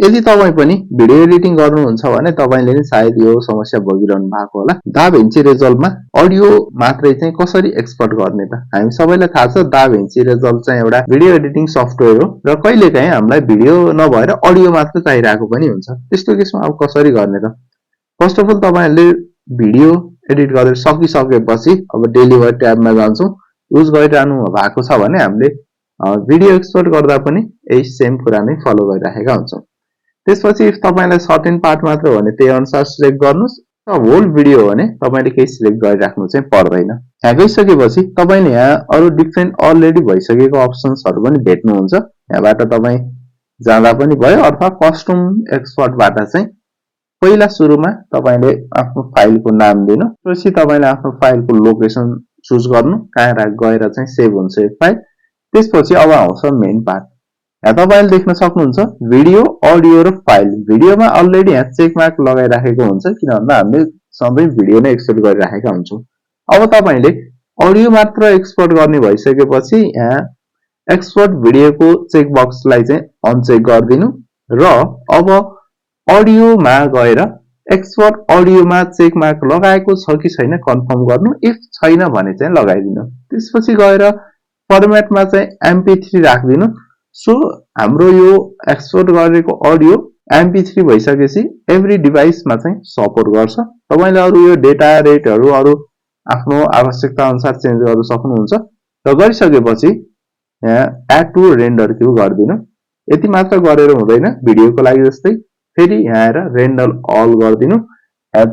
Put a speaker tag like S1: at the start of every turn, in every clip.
S1: यदि तपाई पनि भिडियो एडिटिङ गर्नुहुन्छ भने तपाईले नि सायद यो समस्या भोगिरहनु भएको होला। दाभिन्ची रिजल्भमा अडियो मात्रै चाहिँ कसरी एक्सपोर्ट गर्ने त? हामी सबैलाई थाहा छ दाभिन्ची रिजल्भ चाहिँ एउटा भिडियो एडिटिङ सफ्टवेयर हो र कहिलेकाहीँ हामीलाई भिडियो नभएर अडियो मात्र चाहिरहेको पनि हुन्छ। त्यस्तो केसमा अब कसरी गर्ने त? फर्स्ट अफ अल तपाईहरुले भिडियो एडिट गरेर सकिसकेपछि अब डेलिभर ट्याबमा जान्छौं। युज गरिरहनु भएको छ भने हामीले भिडियो एक्सपोर्ट गर्दा पनि यही सेम कुरा नै फलो गरिराखेका हुन्छौं। त्यसपछि इफ तपाईलाई सर्टेन पार्ट मात्र हो भने त्यही अनुसार सिलेक्ट गर्नुस्। होल भिडियो हो भने तपाईले केही सिलेक्ट गरिराख्नु चाहिँ पर्दैन। यहाँ गइसकेपछि तपाईले यहाँ अरु डिफरेन्ट अलरेडी भइसकेको अप्सन्सहरु पनि भेट्नुहुन्छ। यहाँबाट तपाई जाँदा पनि भयो अथवा कस्टम एक्सपोर्टबाट चाहिँ पहिला सुरुमा तपाईले आफ्नो फाइलको नाम दिनु। त्यसपछि तपाईले आफ्नो फाइलको लोकेसन चुज गर्नु, कहाँ गएर चाहिँ सेभ हुन्छ यो फाइल। त्यसपछि अब आउँछ मेन पार्ट। यहाँ तपाईले देख्न सक्नुहुन्छ भिडियो, अडियो र फाइल। भिडियोमा अलरेडी यहाँ चेक मार्क लगाइराखेको हुन्छ किनभने हामीले सबै भिडियो नै एक्सपोर्ट गरिराखेका हुन्छौं। अब तपाईले अडियो मात्र एक्सपोर्ट गर्ने भइसकेपछि यहाँ एक्सपोर्ट भिडियोको चेक बक्सलाई चाहिँ अनचेक गर्दिनु र अब अडियोमा गएर एक्सपोर्ट अडियोमा चेक मार्क लगाएको छ कि छैन कन्फर्म गर्नु। इफ छैन भने चाहिँ लगाइदिनु। त्यसपछि गएर फर्मेटमा चाहिँ MP3 राख्दिनु। सो हाम्रो यो एक्सपोर्ट गरेको अडियो MP3 भइसकेपछि एभ्री डिभाइसमा चाहिँ सपोर्ट गर्छ। तपाईले अरु यो डेटा रेटहरु अरु आफ्नो आवश्यकता अनुसार चेन्ज गर्न सक्नुहुन्छ। र गरिसकेपछि यहाँ एड टु रेन्डर क्यू गर्दिनु। यति मात्र गरेर हुँदैन, भिडियोको लागि जस्तै फेरि यहाँ आएर रेन्डर अल गर्दिनु।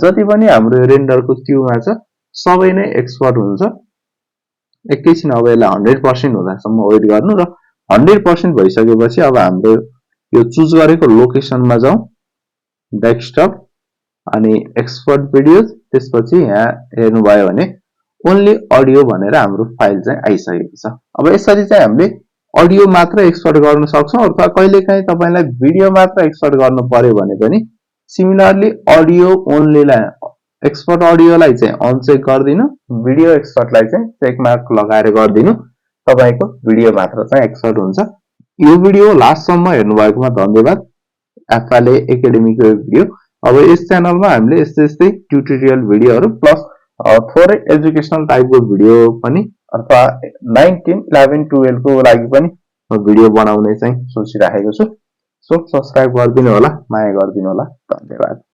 S1: जति पनि हाम्रो रेन्डरको क्यूमा छ सबै नै एक्सपोर्ट हुन्छ। एकैछिन अब यसलाई 100% हुँदासम्म वेट गर्नु र 100% भइसकेपछि अब हाम्रो यो चुज गरेको लोकेसनमा जाउँ, डेस्कटप अनि एक्सपोर्ट भिडियोज। त्यसपछि यहाँ हेर्नुभयो भने ओन्ली अडियो भनेर हाम्रो फाइल चाहिँ आइसकेको छ। अब यसरी चाहिँ हामीले अडियो मात्र एक्सपोर्ट गर्न सक्छौं अथवा कहिलेकाहीँ तपाईलाई भिडियो मात्र एक्सपोर्ट गर्नु पर्यो भने पनि सिमिलरली अडियो ओन्लीलाई एक्सपोर्ट अडियोलाई चाहिँ अनचेक गर्दिनु, भिडियो एक्सपोर्टलाई चाहिँ चेक मार्क लगाएर गर्दिनु। तपाईको भिडियो मात्र चाहिँ एक्सपोर्ट हुन्छ। यो भिडियो लास्टसम्म हेर्नुभएकोमा धन्यवाद। एफएलए एकाडेमीको भिडियो। अब यस च्यानलमा हामीले यस्तै ट्युटोरियल भिडियोहरु प्लस थोरै एजुकेशनल टाइपको भिडियो पनि अथवा 9, 10, 11, 12 को लागि पनि भिडियो बनाउने चाहिँ सोचिराखेको छु। सो सब्स्क्राइब गरिदिनु होला, माया गरिदिनु होला। धन्यवाद।